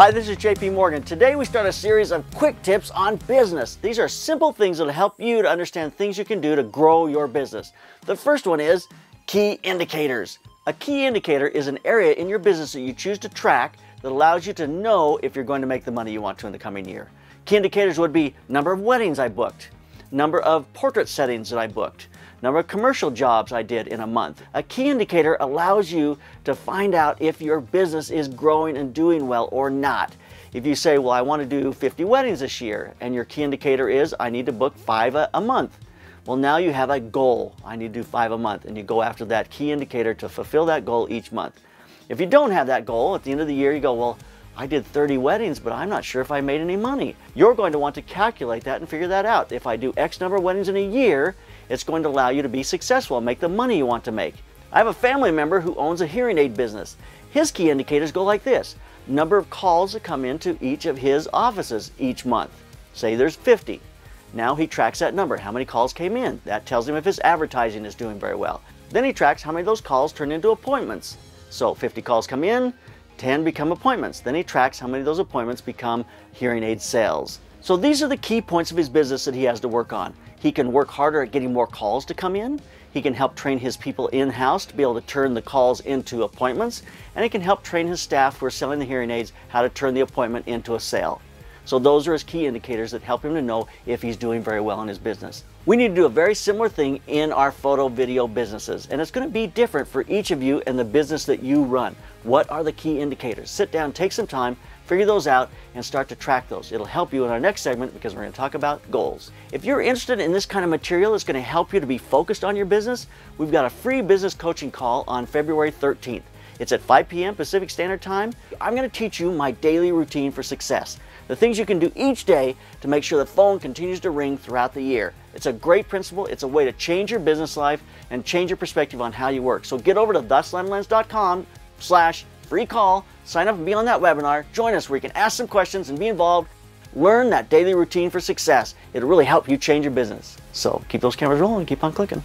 Hi, this is JP Morgan. Today we start a series of quick tips on business. These are simple things that will help you to understand things you can do to grow your business. The first one is key indicators. A key indicator is an area in your business that you choose to track that allows you to know if you're going to make the money you want to in the coming year. Key indicators would be number of weddings I booked, number of portrait settings that I booked, number of commercial jobs I did in a month. A key indicator allows you to find out if your business is growing and doing well or not. If you say, well, I want to do 50 weddings this year, and your key indicator is I need to book 5 a month. Well, now you have a goal. I need to do 5 a month, and you go after that key indicator to fulfill that goal each month. If you don't have that goal, at the end of the year you go, well, I did 30 weddings, but I'm not sure if I made any money. You're going to want to calculate that and figure that out. If I do X number of weddings in a year, it's going to allow you to be successful and make the money you want to make. I have a family member who owns a hearing aid business. His key indicators go like this. Number of calls that come into each of his offices each month. Say there's 50. Now he tracks that number. How many calls came in? That tells him if his advertising is doing very well. Then he tracks how many of those calls turn into appointments. So 50 calls come in, 10 become appointments. Then he tracks how many of those appointments become hearing aid sales. So these are the key points of his business that he has to work on. He can work harder at getting more calls to come in. He can help train his people in-house to be able to turn the calls into appointments. And he can help train his staff who are selling the hearing aids how to turn the appointment into a sale. So those are his key indicators that help him to know if he's doing very well in his business. We need to do a very similar thing in our photo video businesses, and it's going to be different for each of you and the business that you run. What are the key indicators? Sit down, take some time, figure those out, and start to track those. It'll help you in our next segment because we're going to talk about goals. If you're interested in this kind of material that's going to help you to be focused on your business, we've got a free business coaching call on February 13th. It's at 5 p.m. Pacific Standard Time. I'm going to teach you my daily routine for success. The things you can do each day to make sure the phone continues to ring throughout the year. It's a great principle. It's a way to change your business life and change your perspective on how you work. So get over to theslantlens.com/free call, sign up and be on that webinar. Join us where you can ask some questions and be involved. Learn that daily routine for success. It'll really help you change your business. So keep those cameras rolling and keep on clicking.